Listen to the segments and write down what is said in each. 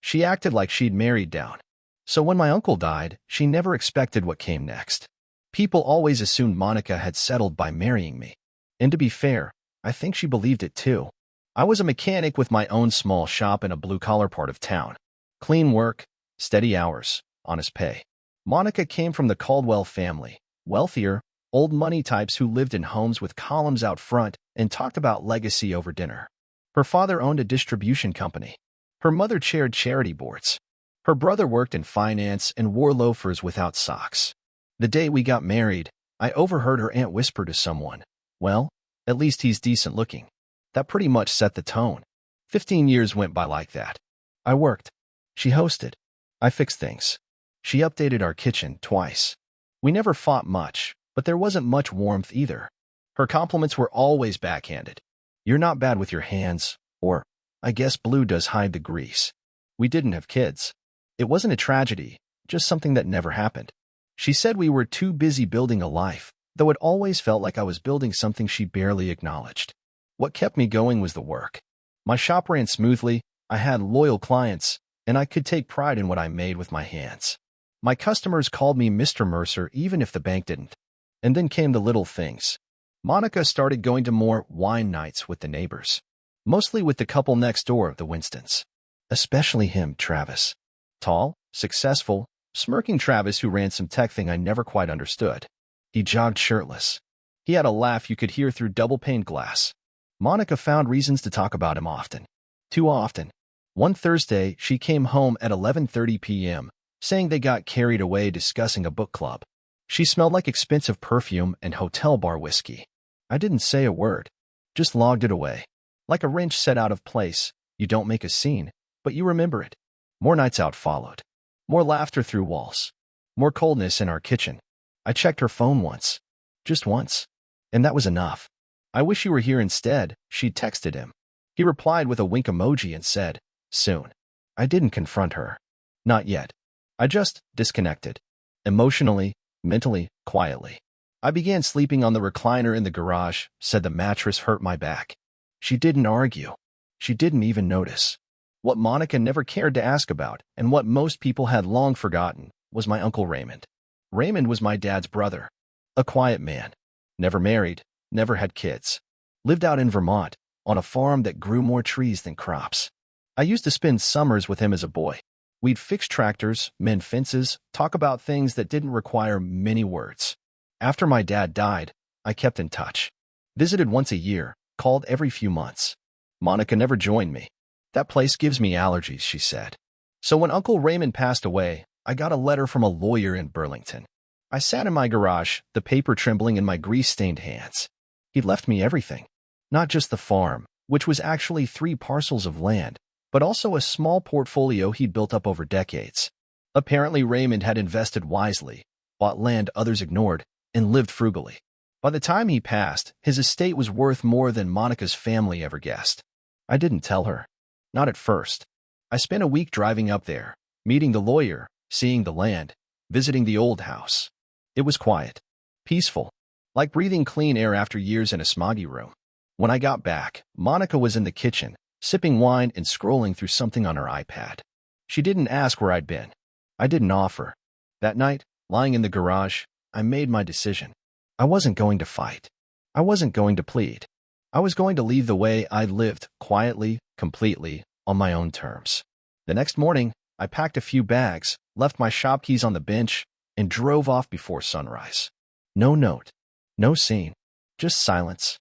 She acted like she'd married down. So when my uncle died, she never expected what came next. People always assumed Monica had settled by marrying me. And to be fair, I think she believed it too. I was a mechanic with my own small shop in a blue-collar part of town. Clean work, steady hours, honest pay. Monica came from the Caldwell family, wealthier, old money types who lived in homes with columns out front and talked about legacy over dinner. Her father owned a distribution company. Her mother chaired charity boards. Her brother worked in finance and wore loafers without socks. The day we got married, I overheard her aunt whisper to someone, "Well, at least he's decent looking." That pretty much set the tone. 15 years went by like that. I worked. She hosted. I fixed things. She updated our kitchen twice. We never fought much, but there wasn't much warmth either. Her compliments were always backhanded. "You're not bad with your hands," or, "I guess blue does hide the grease." We didn't have kids. It wasn't a tragedy, just something that never happened. She said we were too busy building a life, though it always felt like I was building something she barely acknowledged. What kept me going was the work. My shop ran smoothly, I had loyal clients, and I could take pride in what I made with my hands. My customers called me Mr. Mercer even if the bank didn't. And then came the little things. Monica started going to more wine nights with the neighbors. Mostly with the couple next door, the Winstons. Especially him, Travis. Tall, successful, smirking Travis who ran some tech thing I never quite understood. He jogged shirtless. He had a laugh you could hear through double-paned glass. Monica found reasons to talk about him often. Too often. One Thursday, she came home at 11:30 p.m., saying they got carried away discussing a book club. She smelled like expensive perfume and hotel bar whiskey. I didn't say a word. Just logged it away. Like a wrench set out of place, you don't make a scene, but you remember it. More nights out followed. More laughter through walls. More coldness in our kitchen. I checked her phone once. Just once. And that was enough. "I wish you were here instead," she texted him. He replied with a wink emoji and said, "Soon." I didn't confront her. Not yet. I just disconnected. Emotionally, mentally, quietly. I began sleeping on the recliner in the garage, said the mattress hurt my back. She didn't argue. She didn't even notice. What Monica never cared to ask about, and what most people had long forgotten, was my Uncle Raymond. Raymond was my dad's brother. A quiet man. Never married, never had kids. Lived out in Vermont, on a farm that grew more trees than crops. I used to spend summers with him as a boy. We'd fix tractors, mend fences, talk about things that didn't require many words. After my dad died, I kept in touch. Visited once a year, called every few months. Monica never joined me. "That place gives me allergies," she said. So when Uncle Raymond passed away, I got a letter from a lawyer in Burlington. I sat in my garage, the paper trembling in my grease-stained hands. He'd left me everything. Not just the farm, which was actually 3 parcels of land, but also a small portfolio he'd built up over decades. Apparently Raymond had invested wisely, bought land others ignored, and lived frugally. By the time he passed, his estate was worth more than Monica's family ever guessed. I didn't tell her. Not at first. I spent a week driving up there, meeting the lawyer, seeing the land, visiting the old house. It was quiet, peaceful, like breathing clean air after years in a smoggy room. When I got back, Monica was in the kitchen, sipping wine and scrolling through something on her iPad. She didn't ask where I'd been. I didn't offer. That night, lying in the garage, I made my decision. I wasn't going to fight. I wasn't going to plead. I was going to leave the way I'd lived, quietly, completely, on my own terms. The next morning, I packed a few bags, left my shop keys on the bench, and drove off before sunrise. No note. No scene. Just silence.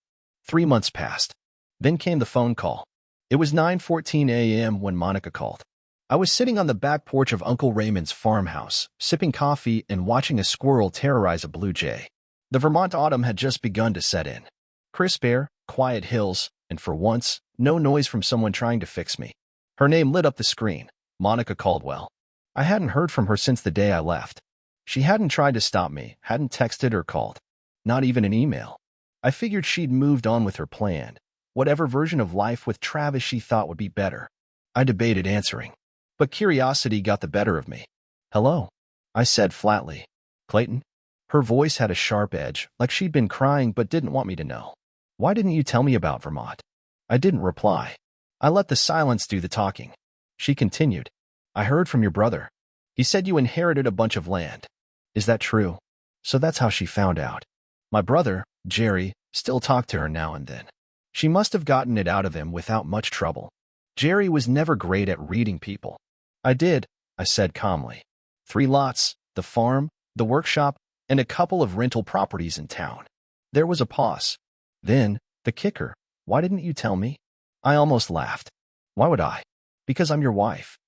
3 months passed. Then came the phone call. It was 9:14 a.m. when Monica called. I was sitting on the back porch of Uncle Raymond's farmhouse, sipping coffee and watching a squirrel terrorize a blue jay. The Vermont autumn had just begun to set in. Crisp air, quiet hills, and for once, no noise from someone trying to fix me. Her name lit up the screen, Monica Caldwell. I hadn't heard from her since the day I left. She hadn't tried to stop me, hadn't texted or called. Not even an email. I figured she'd moved on with her plan, whatever version of life with Travis she thought would be better. I debated answering, but curiosity got the better of me. "Hello," I said flatly. "Clayton?" Her voice had a sharp edge, like she'd been crying but didn't want me to know. "Why didn't you tell me about Vermont?" I didn't reply. I let the silence do the talking. She continued. I heard from your brother. He said you inherited a bunch of land. Is that true? So that's how she found out. My brother, Jerry, still talked to her now and then. She must have gotten it out of him without much trouble. Jerry was never great at reading people. I did, I said calmly. 3 lots, the farm, the workshop, and a couple of rental properties in town. There was a pause. Then, the kicker, why didn't you tell me? I almost laughed. Why would I? Because I'm your wife.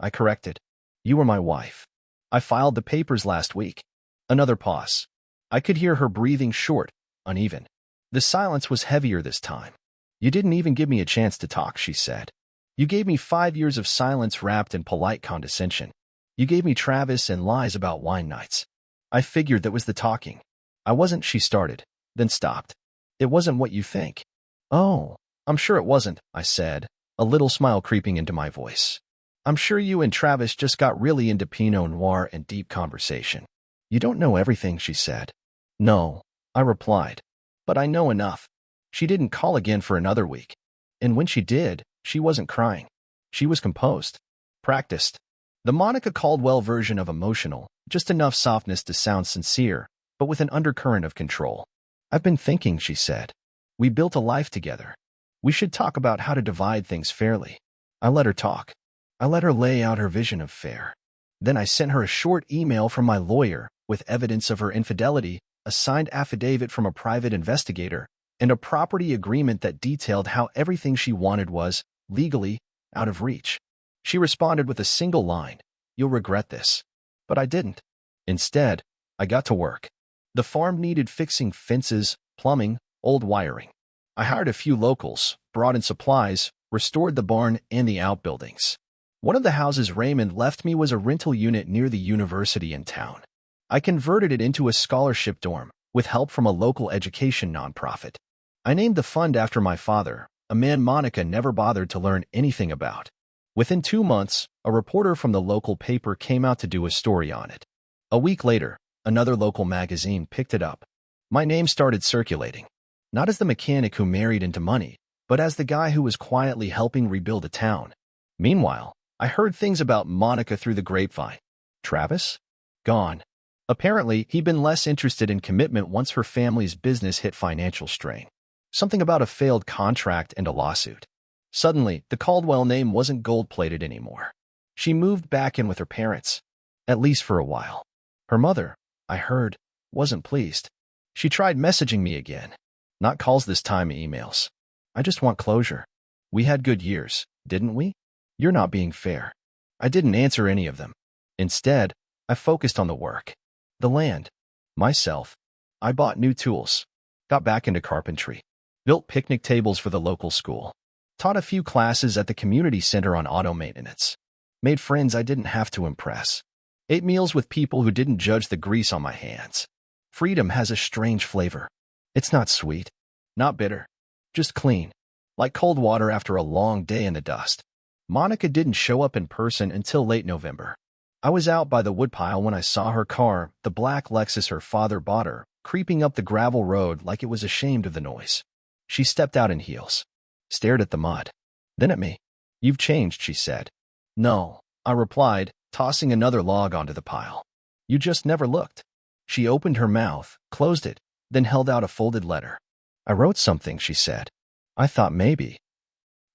I corrected. You were my wife. I filed the papers last week. Another pause. I could hear her breathing short, uneven. The silence was heavier this time. You didn't even give me a chance to talk, she said. You gave me 5 years of silence wrapped in polite condescension. You gave me Travis and lies about wine nights. I figured that was the talking. I wasn't, she started, then stopped. It wasn't what you think. Oh, I'm sure it wasn't, I said, a little smile creeping into my voice. I'm sure you and Travis just got really into Pinot Noir and deep conversation. You don't know everything, she said. No, I replied. But I know enough. She didn't call again for another week. And when she did, she wasn't crying. She was composed. Practiced. The Monica Caldwell version of emotional, just enough softness to sound sincere, but with an undercurrent of control. I've been thinking, she said. We built a life together. We should talk about how to divide things fairly. I let her talk. I let her lay out her vision of fair. Then I sent her a short email from my lawyer with evidence of her infidelity, a signed affidavit from a private investigator, and a property agreement that detailed how everything she wanted was, legally, out of reach. She responded with a single line, "You'll regret this." But I didn't. Instead, I got to work. The farm needed fixing: fences, plumbing, old wiring. I hired a few locals, brought in supplies, restored the barn and the outbuildings. One of the houses Raymond left me was a rental unit near the university in town. I converted it into a scholarship dorm, with help from a local education nonprofit. I named the fund after my father, a man Monica never bothered to learn anything about. Within 2 months, a reporter from the local paper came out to do a story on it. A week later, another local magazine picked it up. My name started circulating, not as the mechanic who married into money, but as the guy who was quietly helping rebuild a town. Meanwhile, I heard things about Monica through the grapevine. Travis? Gone. Apparently, he'd been less interested in commitment once her family's business hit financial strain. Something about a failed contract and a lawsuit. Suddenly, the Caldwell name wasn't gold-plated anymore. She moved back in with her parents, at least for a while. Her mother, I heard, wasn't pleased. She tried messaging me again. Not calls this time, emails. I just want closure. We had good years, didn't we? You're not being fair. I didn't answer any of them. Instead, I focused on the work. The land. Myself. I bought new tools. Got back into carpentry. Built picnic tables for the local school. Taught a few classes at the community center on auto maintenance. Made friends I didn't have to impress. Ate meals with people who didn't judge the grease on my hands. Freedom has a strange flavor. It's not sweet. Not bitter. Just clean. Like cold water after a long day in the dust. Monica didn't show up in person until late November. I was out by the woodpile when I saw her car, the black Lexus her father bought her, creeping up the gravel road like it was ashamed of the noise. She stepped out in heels. Stared at the mud. Then at me. You've changed, she said. No, I replied, tossing another log onto the pile. You just never looked. She opened her mouth, closed it, then held out a folded letter. I wrote something, she said. I thought maybe.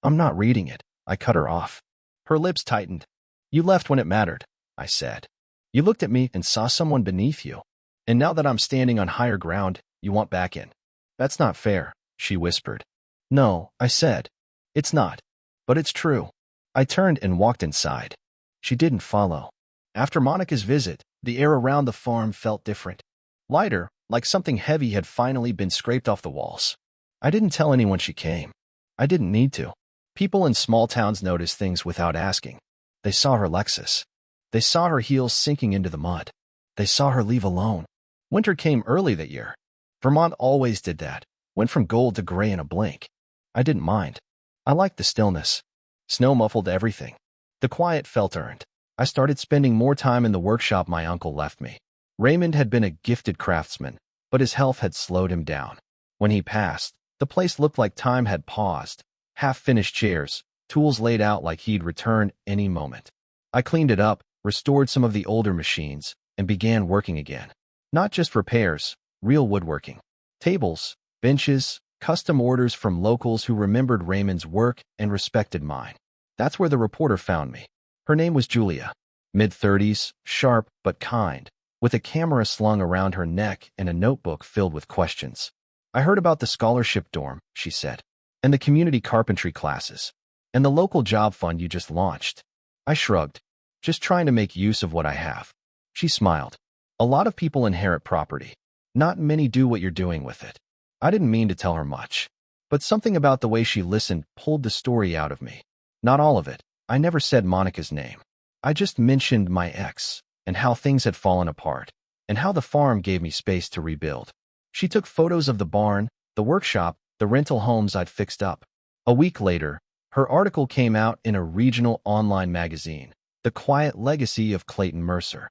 I'm not reading it. I cut her off. Her lips tightened. You left when it mattered, I said. You looked at me and saw someone beneath you. And now that I'm standing on higher ground, you want back in. That's not fair, she whispered. No, I said. It's not. But it's true. I turned and walked inside. She didn't follow. After Monica's visit, the air around the farm felt different. Lighter, like something heavy had finally been scraped off the walls. I didn't tell anyone she came. I didn't need to. People in small towns notice things without asking. They saw her Lexus. They saw her heels sinking into the mud. They saw her leave alone. Winter came early that year. Vermont always did that. Went from gold to gray in a blink. I didn't mind. I liked the stillness. Snow muffled everything. The quiet felt earned. I started spending more time in the workshop my uncle left me. Raymond had been a gifted craftsman, but his health had slowed him down. When he passed, the place looked like time had paused. Half-finished chairs, tools laid out like he'd return any moment. I cleaned it up, restored some of the older machines, and began working again. Not just repairs, real woodworking. Tables, benches, custom orders from locals who remembered Raymond's work and respected mine. That's where the reporter found me. Her name was Julia. Mid-30s, sharp but kind, with a camera slung around her neck and a notebook filled with questions. I heard about the scholarship dorm, she said, and the community carpentry classes, and the local job fund you just launched. I shrugged, just trying to make use of what I have. She smiled. A lot of people inherit property. Not many do what you're doing with it. I didn't mean to tell her much, but something about the way she listened pulled the story out of me. Not all of it. I never said Monica's name. I just mentioned my ex, and how things had fallen apart, and how the farm gave me space to rebuild. She took photos of the barn, the workshop, the rental homes I'd fixed up. A week later, her article came out in a regional online magazine, The Quiet Legacy of Clayton Mercer.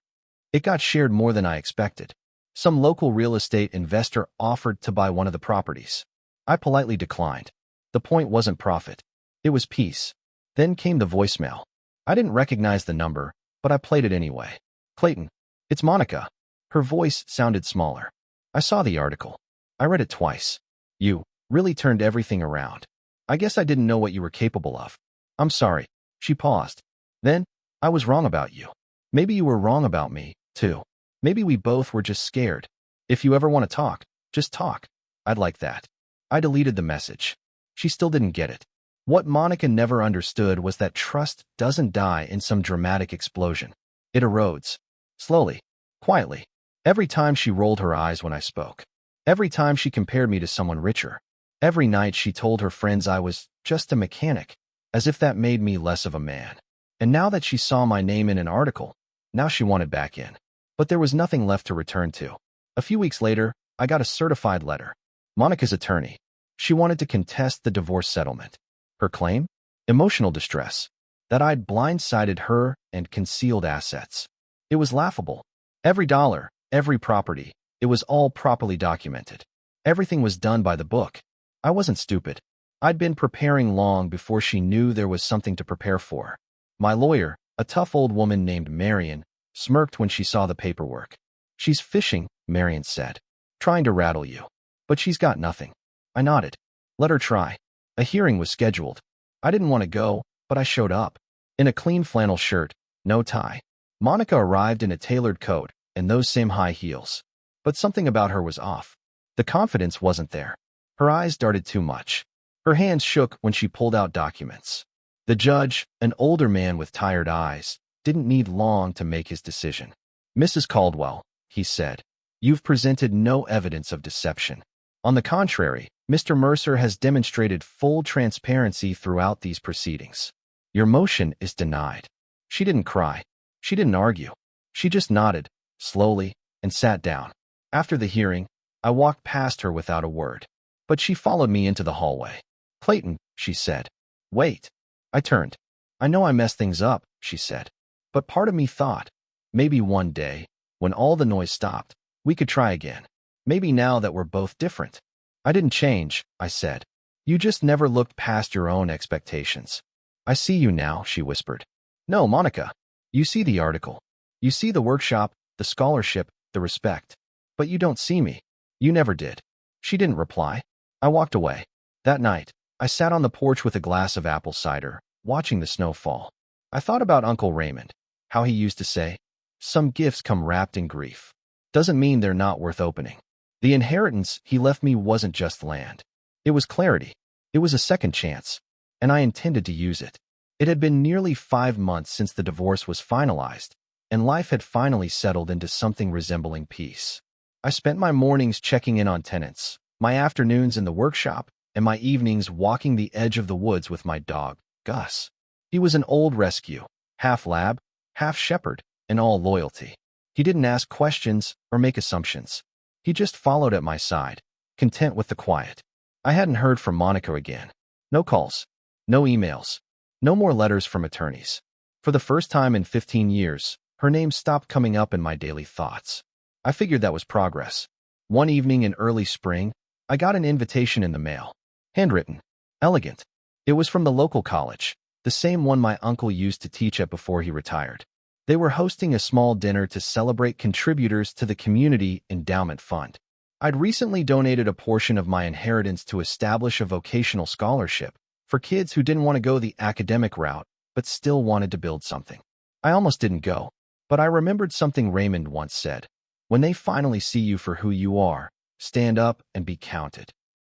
It got shared more than I expected. Some local real estate investor offered to buy one of the properties. I politely declined. The point wasn't profit. It was peace. Then came the voicemail. I didn't recognize the number, but I played it anyway. Clayton, it's Monica. Her voice sounded smaller. I saw the article. I read it twice. You really turned everything around. I guess I didn't know what you were capable of. I'm sorry. She paused. Then, I was wrong about you. Maybe you were wrong about me, too. Maybe we both were just scared. If you ever want to talk, just talk. I'd like that. I deleted the message. She still didn't get it. What Monica never understood was that trust doesn't die in some dramatic explosion. It erodes. Slowly. Quietly. Every time she rolled her eyes when I spoke. Every time she compared me to someone richer. Every night she told her friends I was just a mechanic, as if that made me less of a man. And now that she saw my name in an article, now she wanted back in. But there was nothing left to return to. A few weeks later, I got a certified letter. Monica's attorney. She wanted to contest the divorce settlement. Her claim? Emotional distress. That I'd blindsided her and concealed assets. It was laughable. Every dollar, every property, it was all properly documented. Everything was done by the book. I wasn't stupid. I'd been preparing long before she knew there was something to prepare for. My lawyer, a tough old woman named Marion, smirked when she saw the paperwork. She's fishing, Marion said. Trying to rattle you. But she's got nothing. I nodded. Let her try. A hearing was scheduled. I didn't want to go, but I showed up. In a clean flannel shirt, no tie. Monica arrived in a tailored coat and those same high heels. But something about her was off. The confidence wasn't there. Her eyes darted too much. Her hands shook when she pulled out documents. The judge, an older man with tired eyes, didn't need long to make his decision. Mrs. Caldwell, he said, you've presented no evidence of deception. On the contrary, Mr. Mercer has demonstrated full transparency throughout these proceedings. Your motion is denied. She didn't cry. She didn't argue. She just nodded, slowly, and sat down. After the hearing, I walked past her without a word. But she followed me into the hallway. Clayton, she said. Wait. I turned. I know I messed things up, she said. But part of me thought, maybe one day, when all the noise stopped, we could try again. Maybe now that we're both different. I didn't change, I said. You just never looked past your own expectations. I see you now, she whispered. No, Monica. You see the article. You see the workshop, the scholarship, the respect. But you don't see me. You never did. She didn't reply. I walked away. That night, I sat on the porch with a glass of apple cider, watching the snow fall. I thought about Uncle Raymond, how he used to say, some gifts come wrapped in grief. Doesn't mean they're not worth opening. The inheritance he left me wasn't just land. It was clarity. It was a second chance. And I intended to use it. It had been nearly 5 months since the divorce was finalized, and life had finally settled into something resembling peace. I spent my mornings checking in on tenants, my afternoons in the workshop, and my evenings walking the edge of the woods with my dog, Gus. He was an old rescue, half lab, half shepherd, and all loyalty. He didn't ask questions or make assumptions. He just followed at my side, content with the quiet. I hadn't heard from Monica again. No calls. No emails. No more letters from attorneys. For the first time in 15 years, her name stopped coming up in my daily thoughts. I figured that was progress. One evening in early spring, I got an invitation in the mail. Handwritten. Elegant. It was from the local college. the same one my uncle used to teach at before he retired. They were hosting a small dinner to celebrate contributors to the community endowment fund. I'd recently donated a portion of my inheritance to establish a vocational scholarship for kids who didn't want to go the academic route but still wanted to build something. I almost didn't go, but I remembered something Raymond once said. When they finally see you for who you are, stand up and be counted.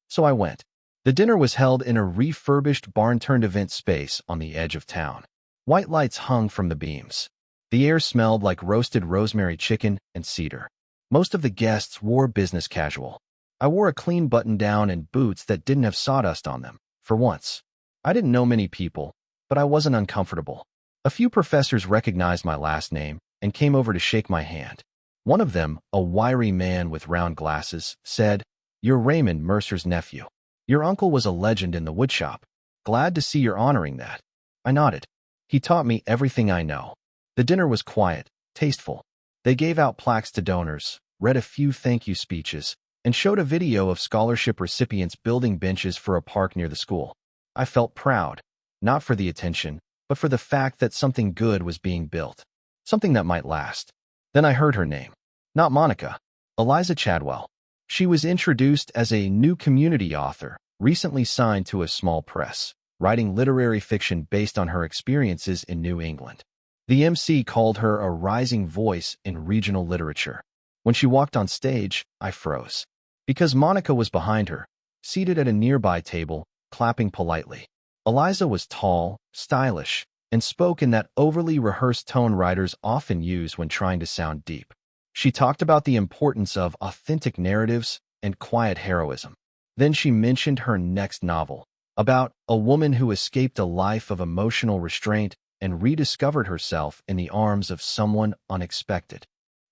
So I went. The dinner was held in a refurbished barn-turned-event space on the edge of town. White lights hung from the beams. The air smelled like roasted rosemary chicken and cedar. Most of the guests wore business casual. I wore a clean button-down and boots that didn't have sawdust on them, for once. I didn't know many people, but I wasn't uncomfortable. A few professors recognized my last name and came over to shake my hand. One of them, a wiry man with round glasses, said, "You're Raymond Mercer's nephew. Your uncle was a legend in the woodshop. Glad to see you're honoring that." I nodded. He taught me everything I know. The dinner was quiet, tasteful. They gave out plaques to donors, read a few thank you speeches, and showed a video of scholarship recipients building benches for a park near the school. I felt proud, not for the attention, but for the fact that something good was being built, something that might last. Then I heard her name. Not Monica, Eliza Chadwell. She was introduced as a new community author, recently signed to a small press, writing literary fiction based on her experiences in New England. The MC called her a rising voice in regional literature. When she walked on stage, I froze. Because Monica was behind her, seated at a nearby table, clapping politely. Eliza was tall, stylish, and spoke in that overly rehearsed tone writers often use when trying to sound deep. She talked about the importance of authentic narratives and quiet heroism. Then she mentioned her next novel, about a woman who escaped a life of emotional restraint and rediscovered herself in the arms of someone unexpected.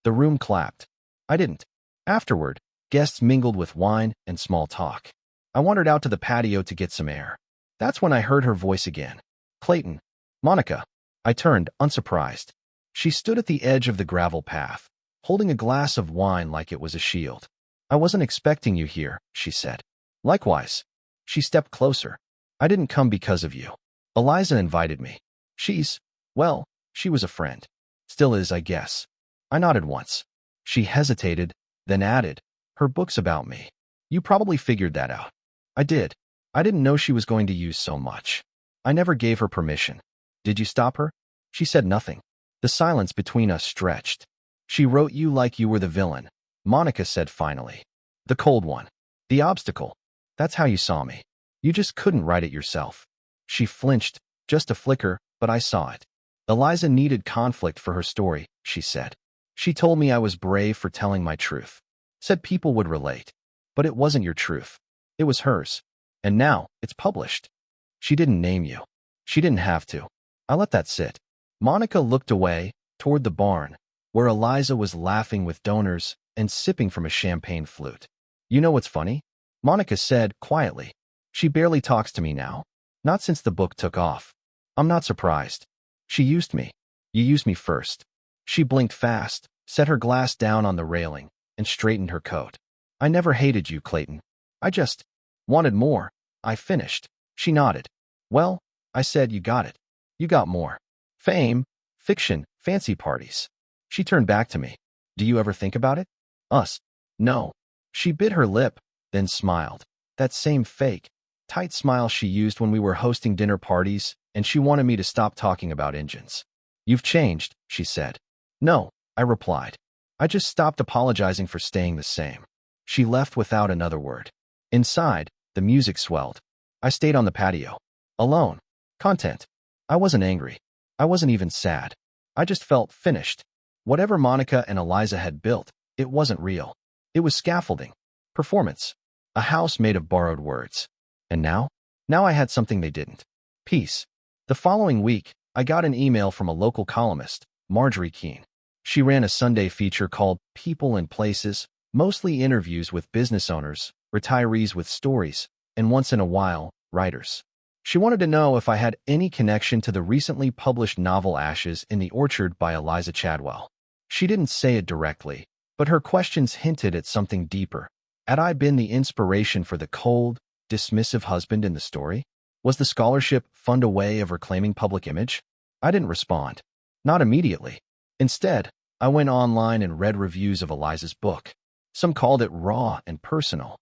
The room clapped. I didn't. Afterward, guests mingled with wine and small talk. I wandered out to the patio to get some air. That's when I heard her voice again. "Clayton." "Monica." I turned, unsurprised. She stood at the edge of the gravel path, holding a glass of wine like it was a shield. "I wasn't expecting you here," she said. "Likewise." She stepped closer. "I didn't come because of you. Eliza invited me. Well, she was a friend. Still is, I guess." I nodded once. She hesitated, then added, "Her book's about me. You probably figured that out." I did. I didn't know she was going to use so much. I never gave her permission. "Did you stop her?" She said nothing. The silence between us stretched. "She wrote you like you were the villain," Monica said finally. "The cold one. The obstacle. That's how you saw me. You just couldn't write it yourself." She flinched, just a flicker, but I saw it. "Eliza needed conflict for her story," she said. "She told me I was brave for telling my truth. Said people would relate. But it wasn't your truth. It was hers. And now, it's published." She didn't name you. She didn't have to. I let that sit. Monica looked away, toward the barn, where Eliza was laughing with donors and sipping from a champagne flute. "You know what's funny?" Monica said, quietly. "She barely talks to me now. Not since the book took off. I'm not surprised. She used me. You used me first." She blinked fast, set her glass down on the railing, and straightened her coat. "I never hated you, Clayton. I just wanted more." I finished. She nodded. "Well," I said, "you got it. You got more. Fame, fiction, fancy parties." She turned back to me. "Do you ever think about it? Us?" "No." She bit her lip, then smiled. That same fake, tight smile she used when we were hosting dinner parties, and she wanted me to stop talking about engines. "You've changed," she said. "No," I replied. "I just stopped apologizing for staying the same." She left without another word. Inside, the music swelled. I stayed on the patio. Alone. Content. I wasn't angry. I wasn't even sad. I just felt finished. Whatever Monica and Eliza had built, it wasn't real. It was scaffolding. Performance. A house made of borrowed words. And now? Now I had something they didn't. Peace. The following week, I got an email from a local columnist, Marjorie Keene. She ran a Sunday feature called People and Places, mostly interviews with business owners, retirees with stories, and once in a while, writers. She wanted to know if I had any connection to the recently published novel Ashes in the Orchard by Eliza Chadwell. She didn't say it directly, but her questions hinted at something deeper. Had I been the inspiration for the cold, dismissive husband in the story? Was the scholarship fund a way of reclaiming public image? I didn't respond. Not immediately. Instead, I went online and read reviews of Eliza's book. Some called it raw and personal.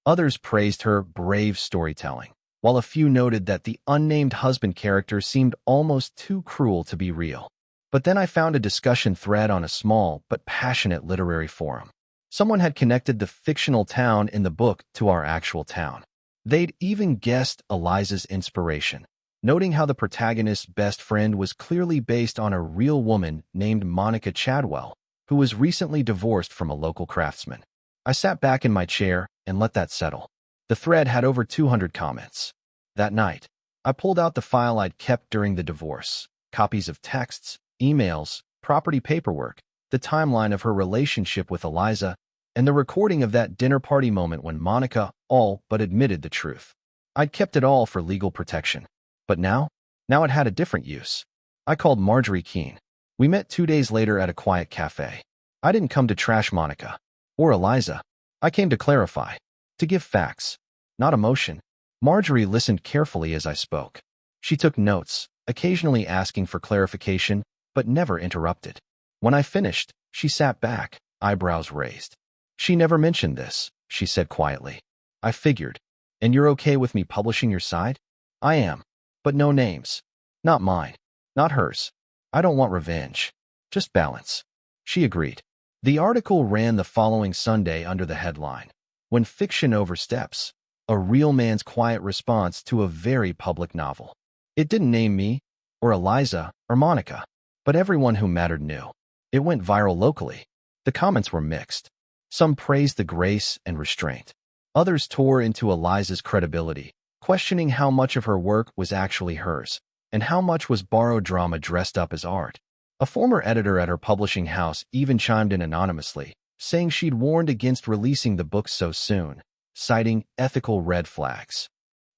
Others praised her brave storytelling, while a few noted that the unnamed husband character seemed almost too cruel to be real. But then I found a discussion thread on a small but passionate literary forum. Someone had connected the fictional town in the book to our actual town. They'd even guessed Eliza's inspiration, noting how the protagonist's best friend was clearly based on a real woman named Monica Chadwell, who was recently divorced from a local craftsman. I sat back in my chair and let that settle. The thread had over 200 comments. That night, I pulled out the file I'd kept during the divorce, copies of texts, emails, property paperwork, the timeline of her relationship with Eliza, and the recording of that dinner party moment when Monica all but admitted the truth. I'd kept it all for legal protection. But now it had a different use. I called Marjorie Keene. We met 2 days later at a quiet cafe. I didn't come to trash Monica or Eliza. I came to clarify, to give facts, not emotion. Marjorie listened carefully as I spoke. She took notes, occasionally asking for clarification, but never interrupted. When I finished, she sat back, eyebrows raised. "She never mentioned this," she said quietly. "I figured. And you're okay with me publishing your side?" "I am. But no names. Not mine. Not hers. I don't want revenge. Just balance." She agreed. The article ran the following Sunday under the headline, "When Fiction Oversteps, a Real Man's Quiet Response to a Very Public Novel." It didn't name me, or Eliza, or Monica, but everyone who mattered knew. It went viral locally. The comments were mixed. Some praised the grace and restraint. Others tore into Eliza's credibility, questioning how much of her work was actually hers, and how much was borrowed drama dressed up as art. A former editor at her publishing house even chimed in anonymously, saying she'd warned against releasing the book so soon, citing ethical red flags.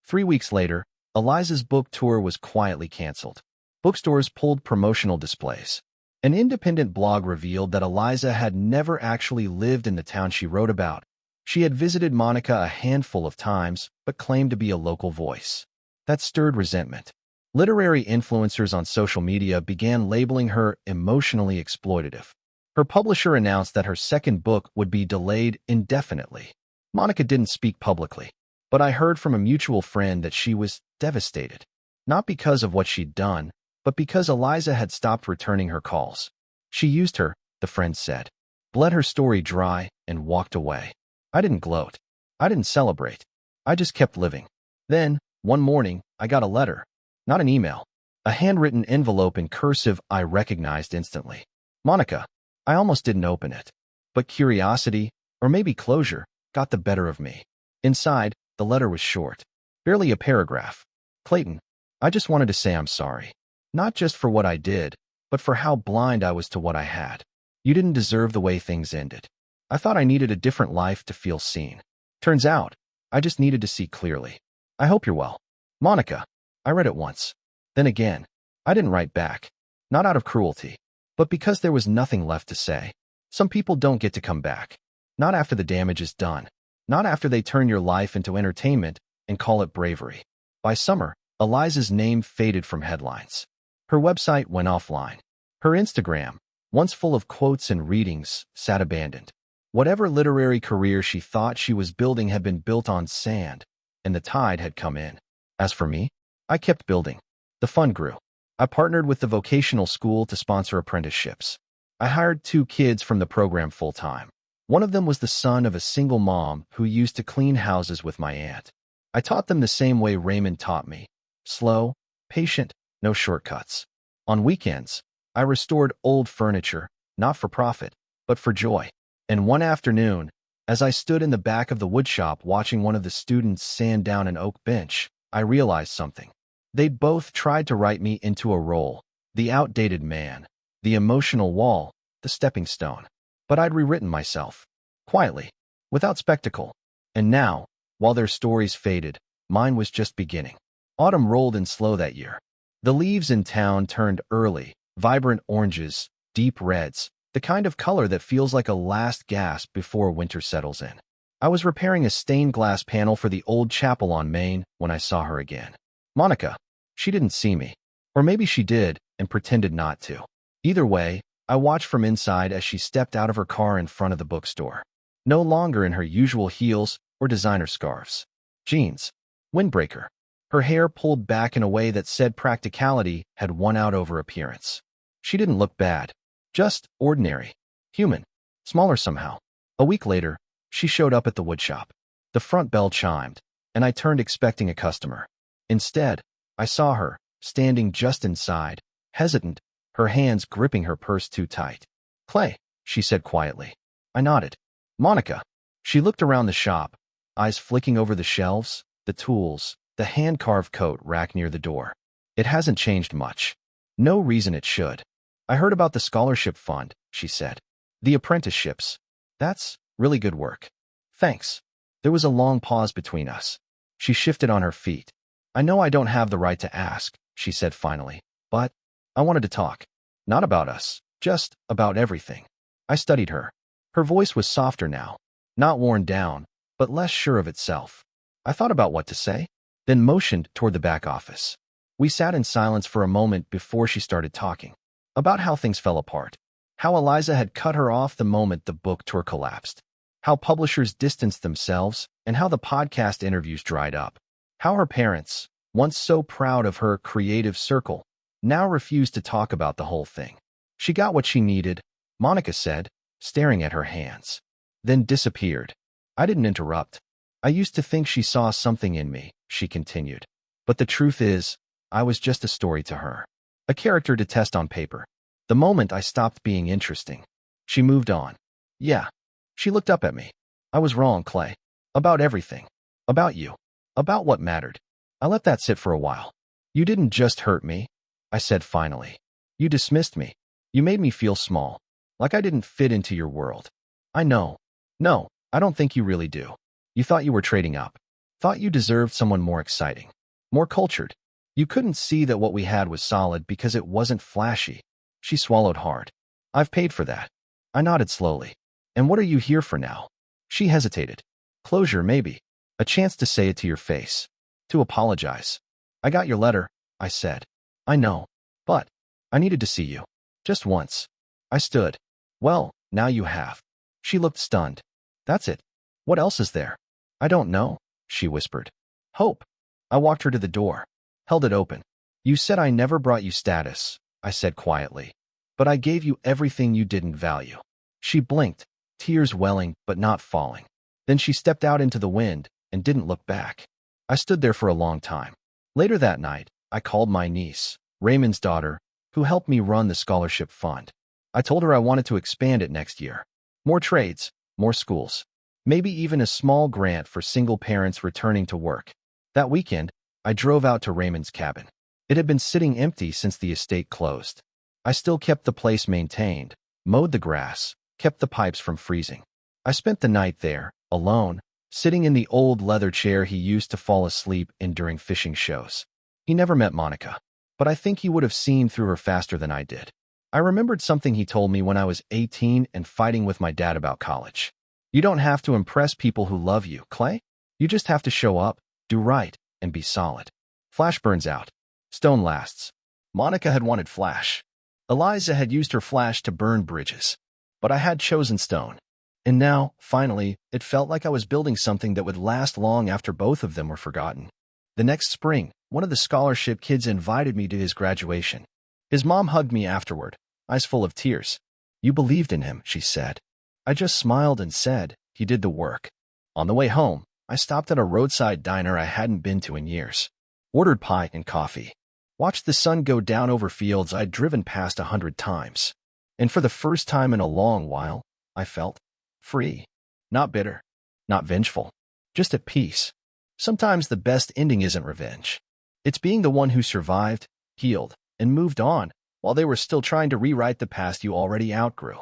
3 weeks later, Eliza's book tour was quietly canceled. Bookstores pulled promotional displays. An independent blog revealed that Eliza had never actually lived in the town she wrote about. She had visited Monica a handful of times, but claimed to be a local voice. That stirred resentment. Literary influencers on social media began labeling her emotionally exploitative. Her publisher announced that her second book would be delayed indefinitely. Monica didn't speak publicly, but I heard from a mutual friend that she was devastated. Not because of what she'd done, but because Eliza had stopped returning her calls. She used her, the friend said, bled her story dry, and walked away. I didn't gloat. I didn't celebrate. I just kept living. Then, one morning, I got a letter. Not an email. A handwritten envelope in cursive I recognized instantly. "Monica." I almost didn't open it. But curiosity, or maybe closure, got the better of me. Inside, the letter was short. Barely a paragraph. "Clayton, I just wanted to say I'm sorry. Not just for what I did, but for how blind I was to what I had. You didn't deserve the way things ended. I thought I needed a different life to feel seen. Turns out, I just needed to see clearly. I hope you're well. Monica." I read it once. Then again. I didn't write back. Not out of cruelty, but because there was nothing left to say. Some people don't get to come back. Not after the damage is done. Not after they turn your life into entertainment and call it bravery. By summer, Eliza's name faded from headlines. Her website went offline. Her Instagram, once full of quotes and readings, sat abandoned. Whatever literary career she thought she was building had been built on sand, and the tide had come in. As for me, I kept building. The fund grew. I partnered with the vocational school to sponsor apprenticeships. I hired 2 kids from the program full-time. One of them was the son of a single mom who used to clean houses with my aunt. I taught them the same way Raymond taught me. Slow, patient, no shortcuts. On weekends, I restored old furniture, not for profit, but for joy. And one afternoon, as I stood in the back of the woodshop watching one of the students sand down an oak bench, I realized something. They'd both tried to write me into a role, the outdated man, the emotional wall, the stepping stone. But I'd rewritten myself, quietly, without spectacle. And now, while their stories faded, mine was just beginning. Autumn rolled in slow that year. The leaves in town turned early, vibrant oranges, deep reds, the kind of color that feels like a last gasp before winter settles in. I was repairing a stained glass panel for the old chapel on Main when I saw her again. Monica. She didn't see me. Or maybe she did and pretended not to. Either way, I watched from inside as she stepped out of her car in front of the bookstore. No longer in her usual heels or designer scarves. Jeans. Windbreaker. Her hair pulled back in a way that said practicality had won out over appearance. She didn't look bad. Just ordinary. Human. Smaller somehow. A week later, she showed up at the woodshop. The front bell chimed, and I turned expecting a customer. Instead, I saw her, standing just inside, hesitant, her hands gripping her purse too tight. "Clay," she said quietly. I nodded. "Monica." She looked around the shop, eyes flicking over the shelves, the tools, the hand-carved coat rack near the door. "It hasn't changed much. No reason it should. I heard about the scholarship fund," she said. "The apprenticeships. That's really good work. Thanks." There was a long pause between us. She shifted on her feet. "I know I don't have the right to ask," she said finally, "but I wanted to talk. Not about us, just about everything." I studied her. Her voice was softer now, not worn down, but less sure of itself. I thought about what to say, then motioned toward the back office. We sat in silence for a moment before she started talking. About how things fell apart. How Eliza had cut her off the moment the book tour collapsed. How publishers distanced themselves, and how the podcast interviews dried up. How her parents, once so proud of her creative circle, now refused to talk about the whole thing. She got what she needed, Monica said, staring at her hands. Then disappeared. I didn't interrupt. "I used to think she saw something in me," she continued. "But the truth is, I was just a story to her. A character to test on paper. The moment I stopped being interesting, she moved on." "Yeah." She looked up at me. "I was wrong, Clay. About everything. About you. About what mattered." I let that sit for a while. "You didn't just hurt me," I said finally. "You dismissed me. You made me feel small. Like I didn't fit into your world." "I know. No, I don't think you really do. You thought you were trading up. Thought you deserved someone more exciting. More cultured. You couldn't see that what we had was solid because it wasn't flashy." She swallowed hard. "I've paid for that." I nodded slowly. "And what are you here for now?" She hesitated. "Closure, maybe. A chance to say it to your face. To apologize." "I got your letter," I said. "I know. But I needed to see you. Just once." I stood. "Well, now you have." She looked stunned. "That's it. What else is there?" "I don't know," she whispered. "Hope." I walked her to the door. Held it open. "You said I never brought you status," I said quietly. "But I gave you everything you didn't value." She blinked, tears welling but not falling. Then she stepped out into the wind and didn't look back. I stood there for a long time. Later that night, I called my niece, Raymond's daughter, who helped me run the scholarship fund. I told her I wanted to expand it next year. More trades, more schools, maybe even a small grant for single parents returning to work. That weekend, I drove out to Raymond's cabin. It had been sitting empty since the estate closed. I still kept the place maintained, mowed the grass, kept the pipes from freezing. I spent the night there, alone, sitting in the old leather chair he used to fall asleep in during fishing shows. He never met Monica, but I think he would have seen through her faster than I did. I remembered something he told me when I was 18 and fighting with my dad about college. "You don't have to impress people who love you, Clay. You just have to show up, do right, and be solid. Flash burns out. Stone lasts." Monica had wanted flash. Eliza had used her flash to burn bridges. But I had chosen stone. And now, finally, it felt like I was building something that would last long after both of them were forgotten. The next spring, one of the scholarship kids invited me to his graduation. His mom hugged me afterward, eyes full of tears. "You believed in him," she said. I just smiled and said, "He did the work." On the way home, I stopped at a roadside diner I hadn't been to in years. Ordered pie and coffee. Watched the sun go down over fields I'd driven past 100 times. And for the first time in a long while, I felt free. Not bitter. Not vengeful. Just at peace. Sometimes the best ending isn't revenge. It's being the one who survived, healed, and moved on while they were still trying to rewrite the past you already outgrew.